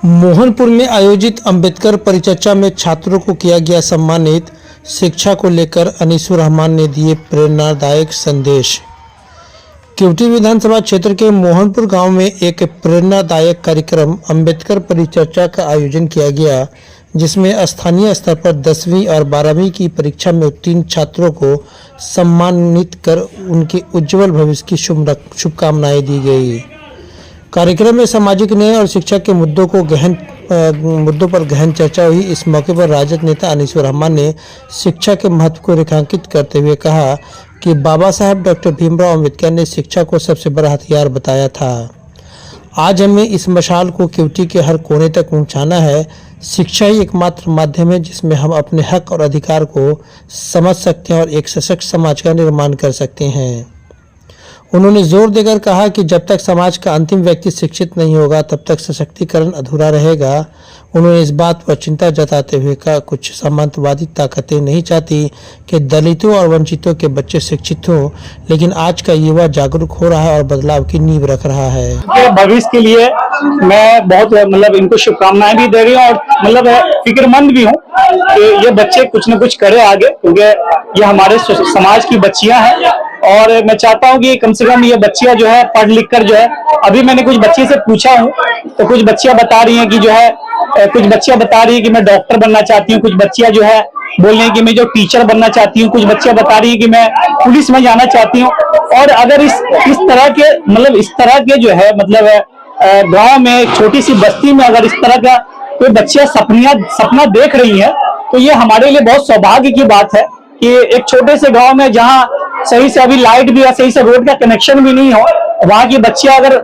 मोहनपुर में आयोजित अंबेडकर परिचर्चा में छात्रों को किया गया सम्मानित। शिक्षा को लेकर अनीसुर रहमान ने दिए प्रेरणादायक संदेश। केवटी विधानसभा क्षेत्र के मोहनपुर गांव में एक प्रेरणादायक कार्यक्रम अंबेडकर परिचर्चा का आयोजन किया गया, जिसमें स्थानीय स्तर पर 10वीं और 12वीं की परीक्षा में उत्तीर्ण छात्रों को सम्मानित कर उनके उज्जवल भविष्य की शुभकामनाएं दी गई। कार्यक्रम में सामाजिक न्याय और शिक्षा के मुद्दों पर गहन चर्चा हुई। इस मौके पर राजद नेता अनीसुर रहमान ने शिक्षा के महत्व को रेखांकित करते हुए कहा कि बाबा साहब डॉक्टर भीमराव अम्बेडकर ने शिक्षा को सबसे बड़ा हथियार बताया था। आज हमें इस मशाल को केवटी के हर कोने तक पहुंचाना है। शिक्षा ही एकमात्र माध्यम है जिसमें हम अपने हक और अधिकार को समझ सकते हैं और एक सशक्त समाज का निर्माण कर सकते हैं। उन्होंने जोर देकर कहा कि जब तक समाज का अंतिम व्यक्ति शिक्षित नहीं होगा, तब तक सशक्तिकरण अधूरा रहेगा। उन्होंने इस बात पर चिंता जताते हुए कहा, कुछ सामंतवादी ताकतें नहीं चाहती कि दलितों और वंचितों के बच्चे शिक्षित हों, लेकिन आज का युवा जागरूक हो रहा है और बदलाव की नींव रख रहा है। भविष्य के लिए मैं बहुत इनको शुभकामनाएं भी दे रही हूँ और फिक्रमंद भी हूँ कि ये बच्चे कुछ न कुछ करे आगे, क्योंकि ये हमारे समाज की बच्चियां हैं और मैं चाहता हूँ कि कम से कम ये बच्चियां जो है पढ़ लिख कर जो है, अभी मैंने कुछ बच्ची से पूछा हूँ तो कुछ बच्चियां बता रही हैं कि जो है कुछ बच्चियां बता रही है कि मैं डॉक्टर बनना चाहती हूँ, कुछ बच्चियां जो है बोल रही है कि मैं जो टीचर बनना चाहती हूँ, कुछ बच्चियां बता रही है कि मैं पुलिस में जाना चाहती हूँ। और अगर इस तरह के जो है गांव में एक छोटी सी बस्ती में अगर इस तरह का कोई बच्चियां सपना देख रही है तो ये हमारे लिए बहुत सौभाग्य की बात है कि एक छोटे से गांव में जहां सही से अभी लाइट भी या सही से रोड का कनेक्शन भी नहीं हो, वहां की बच्चियां अगर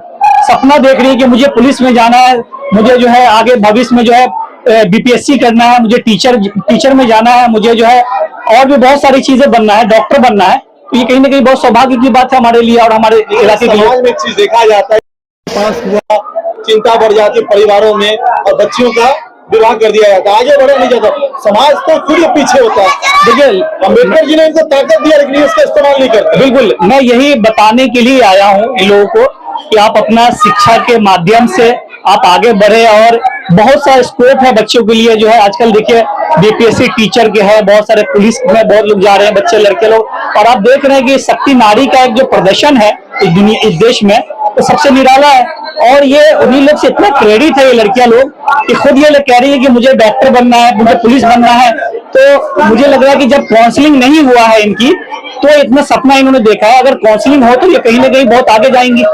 सपना देख रही है कि मुझे पुलिस में जाना है, मुझे जो है आगे भविष्य में जो है बीपीएससी करना है, मुझे टीचर में जाना है, मुझे जो है और भी बहुत सारी चीजें बनना है, डॉक्टर बनना है, तो ये कहीं ना कहीं बहुत सौभाग्य की बात है हमारे लिए और हमारे इलाके के लिए। में एक चीज देखा जाता है, पास हुआ चिंता बढ़ जाती है परिवारों में और बच्चियों का विवाह कर दिया जाता है, आगे बढ़ा नहीं जाता, समाज तो खुद पीछे होता है। देखिए अम्बेडकर जी ने इनको ताकत दिया लेकिन इसका इस्तेमाल नहीं करते। बिल्कुल, मैं यही बताने के लिए आया हूँ इन लोगों को कि आप अपना शिक्षा के माध्यम से आप आगे बढ़े और बहुत सारा स्कोप है बच्चों के लिए। जो है आजकल देखिए बीपीएससी टीचर के है, बहुत सारे पुलिस में बहुत लोग जा रहे हैं, बच्चे लड़के लोग, और आप देख रहे हैं कि शक्ति नारी का एक जो प्रदर्शन है इस देश में तो सबसे निराला है। और ये उन्हीं लोग से इतना क्रेडिट है ये लड़कियां लोग कि खुद ये लोग कह रही है कि मुझे डॉक्टर बनना है, मुझे पुलिस बनना है। तो मुझे लग रहा है कि जब काउंसलिंग नहीं हुआ है इनकी तो इतना सपना इन्होंने देखा है, अगर काउंसलिंग हो तो ये कहीं ना कहीं बहुत आगे जाएंगी।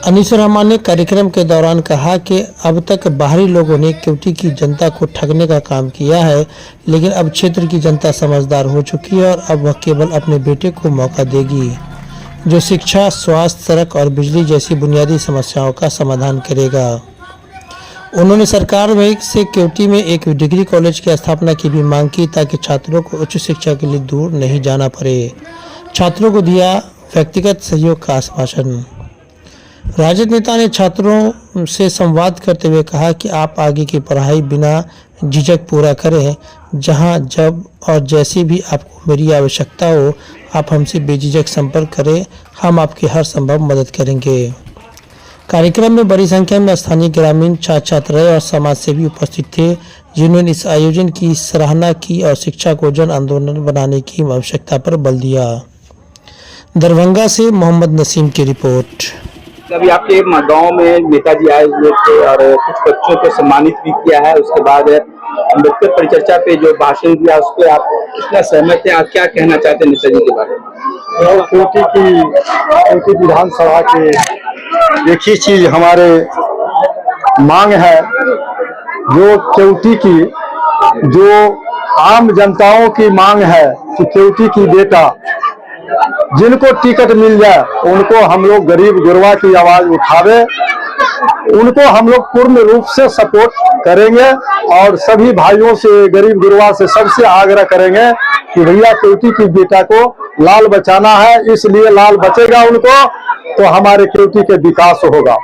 अनीसुर रहमान ने कार्यक्रम के दौरान कहा कि अब तक बाहरी लोगों ने केवटी की जनता को ठगने का काम किया है, लेकिन अब क्षेत्र की जनता समझदार हो चुकी है और अब वह केवल अपने बेटे को मौका देगी जो शिक्षा, स्वास्थ्य, सड़क और बिजली जैसी बुनियादी समस्याओं का समाधान करेगा। उन्होंने सरकार से केवटी में एक डिग्री कॉलेज की स्थापना की भी मांग की ताकि छात्रों को उच्च शिक्षा के लिए दूर नहीं जाना पड़े। छात्रों को दिया व्यक्तिगत सहयोग का आश्वासन। राजद नेता ने छात्रों से संवाद करते हुए कहा कि आप आगे की पढ़ाई बिना झिझक पूरा करें। जहां, जब और जैसी भी आपको मेरी आवश्यकता हो, आप हमसे बेझिझक संपर्क करें, हम आपकी हर संभव मदद करेंगे। कार्यक्रम में बड़ी संख्या में स्थानीय ग्रामीण, छात्र छात्राएं और समाज सेवी उपस्थित थे, जिन्होंने इस आयोजन की सराहना की और शिक्षा को जन आंदोलन बनाने की आवश्यकता पर बल दिया। दरभंगा से मोहम्मद नसीम की रिपोर्ट। अभी आपके गांव में नेताजी आए हुए थे और कुछ बच्चों को सम्मानित भी किया है, उसके बाद अम्बेडकर परिचर्चा पे जो भाषण दिया उस पर आप कितना सहमत हैं, आप क्या कहना चाहते हैं नेताजी के बारे में? केवटी विधानसभा के एक ही चीज हमारे मांग है, जो केवटी की जो आम जनताओं की मांग है कि केवटी की बेटा जिनको टिकट मिल जाए उनको हम लोग गरीब गुरबा की आवाज उठावे, उनको हम लोग पूर्ण रूप से सपोर्ट करेंगे और सभी भाइयों से, गरीब गुरबा से सबसे आग्रह करेंगे कि भैया केवटी की बेटा को लाल बचाना है, इसलिए लाल बचेगा उनको तो हमारे केवटी के विकास होगा।